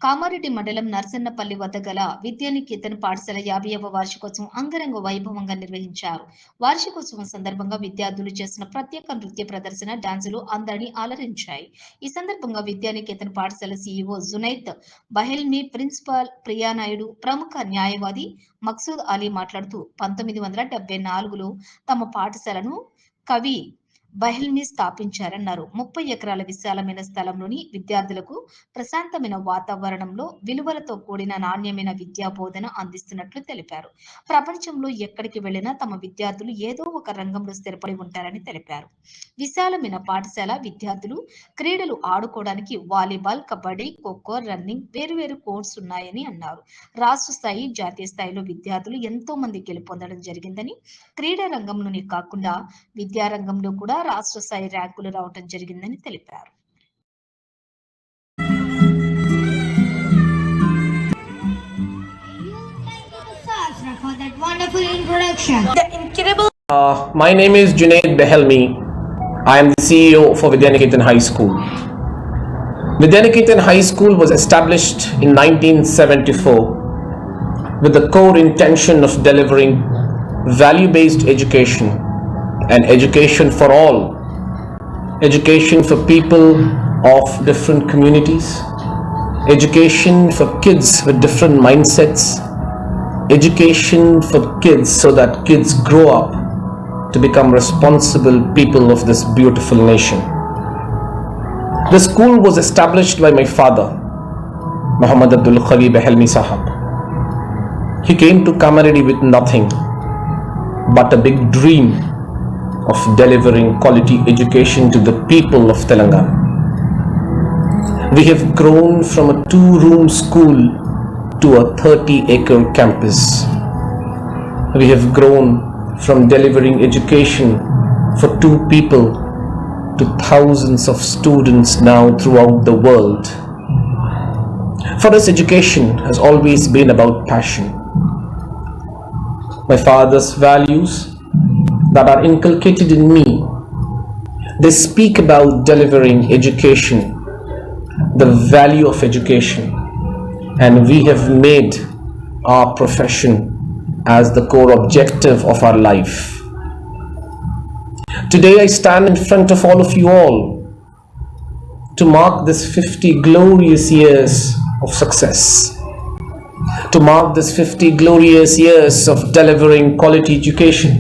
కామారెడ్డి మండలం నర్సన్నపల్లి వద్ద గల విద్యానికేతన్ పాఠశాల 50వ వార్షికోత్సవం అంగరంగ వైభవంగా నిర్వహించారు. వార్షికోత్సవం సందర్భంగా విద్యార్థులు చేసిన ప్రత్యేక నృత్య ప్రదర్శన, డాన్సులు అందరినీ అలరించాయి. ఈ సందర్భంగా విద్యానికేతన్ పాఠశాల సీఈఓ జునైద్ బహెల్మీ, ప్రిన్సిపాల్ ప్రియానాయుడు, ప్రముఖ న్యాయవాది మక్సూద్ అలీ మాట్లాడుతూ 1974లో తమ పాఠశాలను కవి బహెల్మీ స్థాపించారన్నారు. 30 ఎకరాల విశాలమైన స్థలంలోని విద్యార్థులకు ప్రశాంతమైన వాతావరణంలో విలువలతో కూడిన నాణ్యమైన విద్యా బోధన అందిస్తున్నట్లు తెలిపారు. ప్రపంచంలో ఎక్కడికి వెళ్లినా తమ విద్యార్థులు ఏదో ఒక రంగంలో స్థిరపడి ఉంటారని తెలిపారు. విశాలమైన పాఠశాల విద్యార్థులు క్రీడలు ఆడుకోవడానికి వాలీబాల్, కబడ్డీ, ఖోఖో, రన్నింగ్ వేరువేరు కోర్ట్స్ ఉన్నాయని అన్నారు. రాష్ట్ర స్థాయి, జాతీయ స్థాయిలో విద్యార్థులు ఎంతో మంది గెలుపొందడం జరిగిందని, క్రీడా రంగంలోనే కాకుండా విద్యారంగంలో కూడా రాష్ట్ర స్థాయి ర్యాంకులు రావడం జరిగిందని తెలిపారు. My name is Junaid Behelmi. I am the CEO for Vidyaniketan High School. Vidyaniketan High School was established in 1974 with the core intention of delivering value-based education and education for all, education for people of different communities, education for kids with different mindsets, education for kids so that kids grow up to become responsible people of this beautiful nation. The school was established by my father, Muhammad Abdul Qawi Behelmi Sahab. He came to Kamaredi with nothing but a big dream of delivering quality education to the people of Telangana. We have grown from a 2-room school to a 30-acre campus. We have grown from delivering education for 2 people to thousands of students now throughout the world. For us, education has always been about passion. My father's values that are inculcated in me, they speak about delivering education, the value of education, and we have made our profession as the core objective of our life. Today I stand in front of all of you all to mark this 50 glorious years of success, to mark this 50 glorious years of delivering quality education.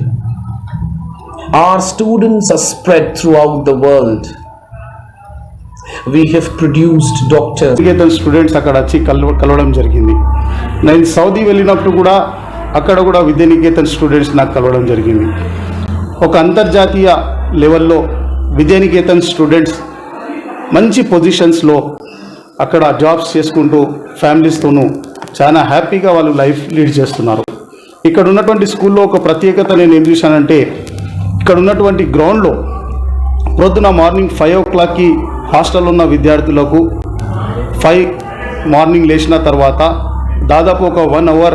Our students are spread throughout the world. We have produced doctors. Students అక్కడ వచ్చి కలవడం జరిగింది. నేను Saudi వెళ్ళినప్పుడు కూడా అక్కడ కూడా Vidyanikethan students నాకు కలవడం జరిగింది. ఒక అంతర్జాతీయ లెవెల్లో విద్యానికేతన్ స్టూడెంట్స్ మంచి పొజిషన్స్లో అక్కడ జాబ్స్ చేసుకుంటూ ఫ్యామిలీస్తోనూ చాలా హ్యాపీగా వాళ్ళు లైఫ్ లీడ్ చేస్తున్నారు. ఇక్కడ ఉన్నటువంటి స్కూల్లో ఒక ప్రత్యేకత నేను ఏం చూశానంటే, ఇక్కడ ఉన్నటువంటి గ్రౌండ్లో ప్రొద్దున మార్నింగ్ 5 o'clockకి హాస్టల్లో ఉన్న విద్యార్థులకు 5 మార్నింగ్ లేచిన తర్వాత దాదాపు ఒక 1 hour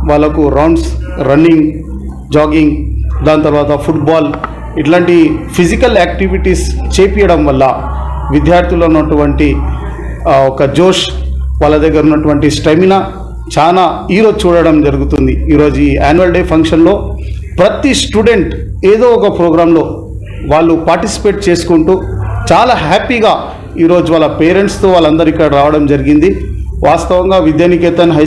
వాళ్ళకు రౌండ్స్, రన్నింగ్, జాగింగ్, దాని తర్వాత ఫుట్బాల్ ఇట్లాంటి ఫిజికల్ యాక్టివిటీస్ చేపించడం వల్ల విద్యార్థుల్లో ఉన్నటువంటి ఒక జోష్, వాళ్ళ దగ్గర ఉన్నటువంటి స్టామినా చాలా ఈరోజు చూడడం జరుగుతుంది. ఈరోజు ఈ యాన్యువల్ డే ఫంక్షన్లో ప్రతి స్టూడెంట్ ఏదో ఒక ప్రోగ్రాంలో వాళ్ళు పార్టిసిపేట్ చేసుకుంటూ చాలా హ్యాపీగా ఈరోజు వాళ్ళ పేరెంట్స్తో వాళ్ళందరూ ఇక్కడ రావడం జరిగింది. వాస్తవంగా విద్యానికేతన్ హై